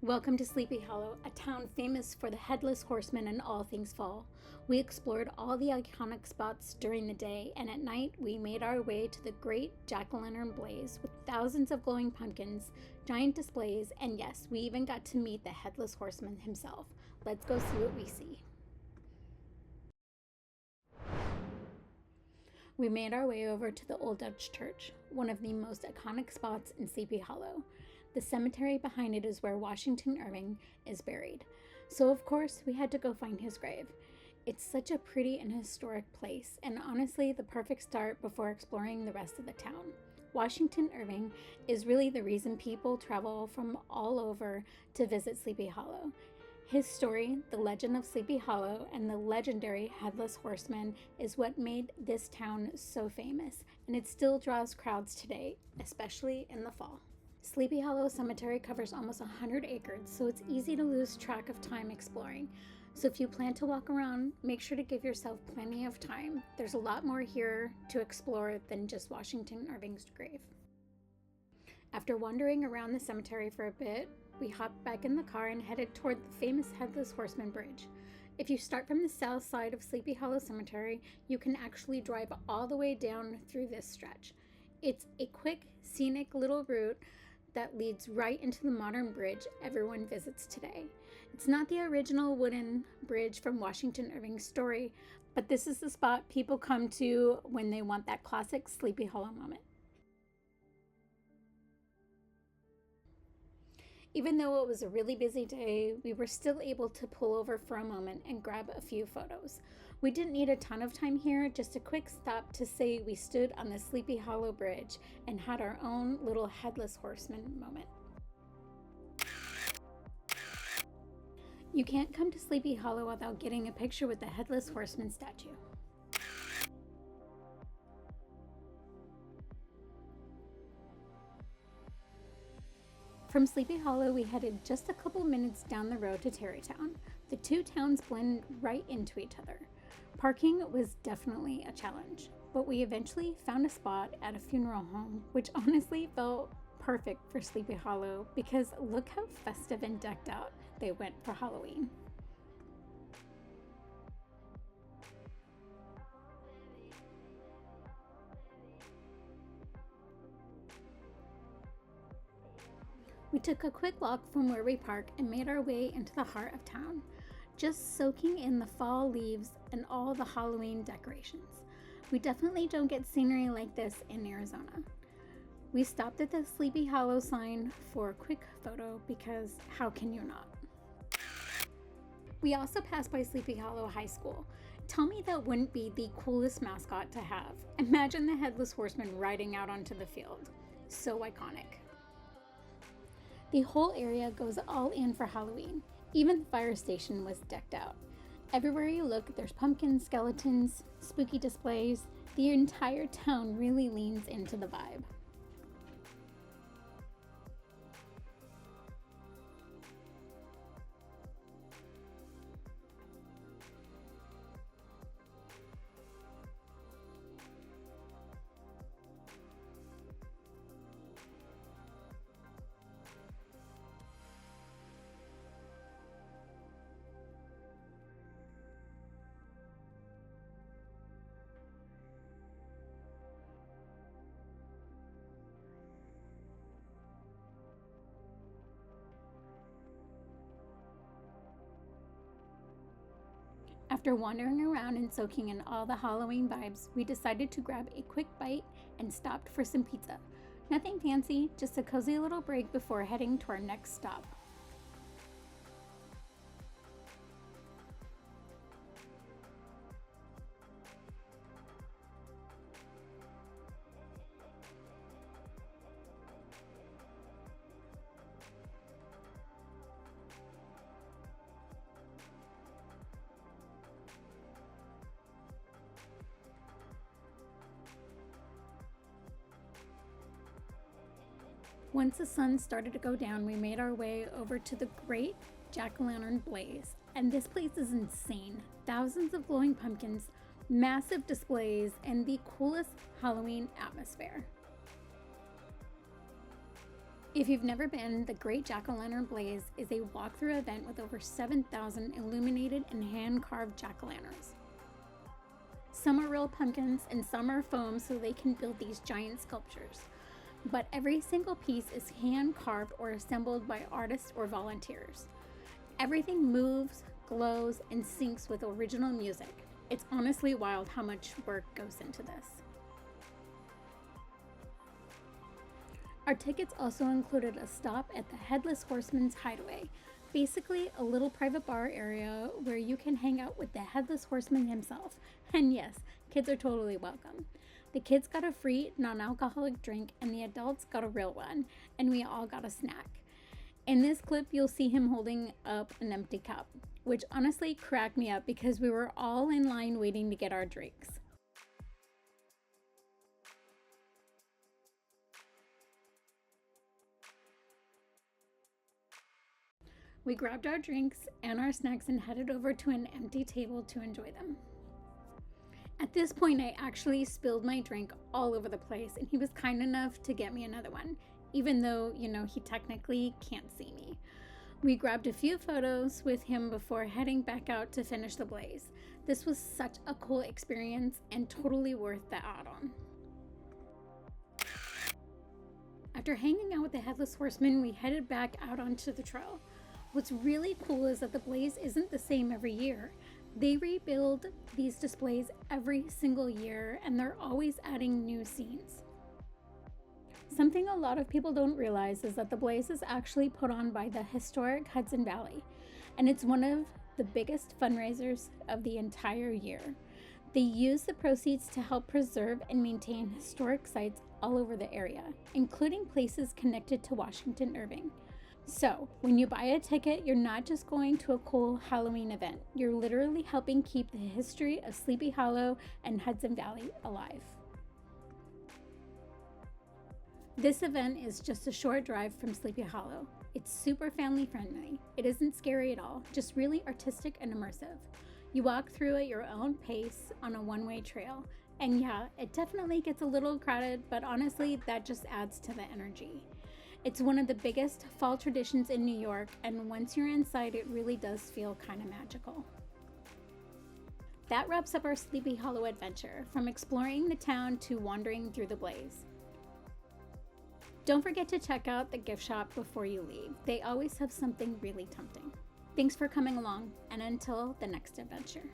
Welcome to Sleepy Hollow, a town famous for the Headless Horseman and all things fall. We explored all the iconic spots during the day, and at night we made our way to the great jack-o'-lantern blaze with thousands of glowing pumpkins, giant displays, and yes, we even got to meet the Headless Horseman himself. Let's go see what we see. We made our way over to the Old Dutch Church, one of the most iconic spots in Sleepy Hollow. The cemetery behind it is where Washington Irving is buried. So of course, we had to go find his grave. It's such a pretty and historic place, and honestly, the perfect start before exploring the rest of the town. Washington Irving is really the reason people travel from all over to visit Sleepy Hollow. His story, the legend of Sleepy Hollow, and the legendary Headless Horseman is what made this town so famous, and it still draws crowds today, especially in the fall. Sleepy Hollow Cemetery covers almost 100 acres, so it's easy to lose track of time exploring. So if you plan to walk around, make sure to give yourself plenty of time. There's a lot more here to explore than just Washington Irving's grave. After wandering around the cemetery for a bit, we hopped back in the car and headed toward the famous Headless Horseman Bridge. If you start from the south side of Sleepy Hollow Cemetery, you can actually drive all the way down through this stretch. It's a quick, scenic little route that leads right into the modern bridge everyone visits today. It's not the original wooden bridge from Washington Irving's story, but this is the spot people come to when they want that classic Sleepy Hollow moment. Even though it was a really busy day, we were still able to pull over for a moment and grab a few photos. We didn't need a ton of time here, just a quick stop to say we stood on the Sleepy Hollow Bridge and had our own little Headless Horseman moment. You can't come to Sleepy Hollow without getting a picture with the Headless Horseman statue. From Sleepy Hollow, we headed just a couple minutes down the road to Tarrytown. The two towns blend right into each other. Parking was definitely a challenge, but we eventually found a spot at a funeral home, which honestly felt perfect for Sleepy Hollow because look how festive and decked out they went for Halloween. We took a quick walk from where we park and made our way into the heart of town, just soaking in the fall leaves and all the Halloween decorations. We definitely don't get scenery like this in Arizona. We stopped at the Sleepy Hollow sign for a quick photo because how can you not? We also passed by Sleepy Hollow High School. Tell me that wouldn't be the coolest mascot to have. Imagine the Headless Horseman riding out onto the field. So iconic. The whole area goes all in for Halloween. Even the fire station was decked out. Everywhere you look, there's pumpkins, skeletons, spooky displays. The entire town really leans into the vibe. After wandering around and soaking in all the Halloween vibes, we decided to grab a quick bite and stopped for some pizza. Nothing fancy, just a cozy little break before heading to our next stop. Once the sun started to go down, we made our way over to the great jack-o'-lantern blaze. And this place is insane. Thousands of glowing pumpkins, massive displays, and the coolest Halloween atmosphere. If you've never been, the Great Jack-O-Lantern Blaze is a walkthrough event with over 7,000 illuminated and hand-carved jack-o'-lanterns. Some are real pumpkins and some are foam so they can build these giant sculptures. But every single piece is hand-carved or assembled by artists or volunteers. Everything moves, glows, and syncs with original music. It's honestly wild how much work goes into this. Our tickets also included a stop at the Headless Horseman's Hideaway, basically a little private bar area where you can hang out with the Headless Horseman himself. And yes, kids are totally welcome. The kids got a free non-alcoholic drink and the adults got a real one, and we all got a snack. In this clip, you'll see him holding up an empty cup, which honestly cracked me up because we were all in line waiting to get our drinks. We grabbed our drinks and our snacks and headed over to an empty table to enjoy them. At this point, I actually spilled my drink all over the place, and he was kind enough to get me another one, even though, he technically can't see me. We grabbed a few photos with him before heading back out to finish the blaze. This was such a cool experience and totally worth the add-on. After hanging out with the Headless Horseman, we headed back out onto the trail. What's really cool is that the blaze isn't the same every year. They rebuild these displays every single year, and they're always adding new scenes. Something a lot of people don't realize is that the blaze is actually put on by the historic Hudson Valley, and it's one of the biggest fundraisers of the entire year. They use the proceeds to help preserve and maintain historic sites all over the area, including places connected to Washington Irving. So, when you buy a ticket, you're not just going to a cool Halloween event. You're literally helping keep the history of Sleepy Hollow and Hudson Valley alive. This event is just a short drive from Sleepy Hollow. It's super family friendly. It isn't scary at all, just really artistic and immersive. You walk through at your own pace on a one-way trail. And yeah, it definitely gets a little crowded, but honestly, that just adds to the energy. It's one of the biggest fall traditions in New York, and once you're inside, it really does feel kind of magical. That wraps up our Sleepy Hollow adventure, from exploring the town to wandering through the blaze. Don't forget to check out the gift shop before you leave. They always have something really tempting. Thanks for coming along, and until the next adventure.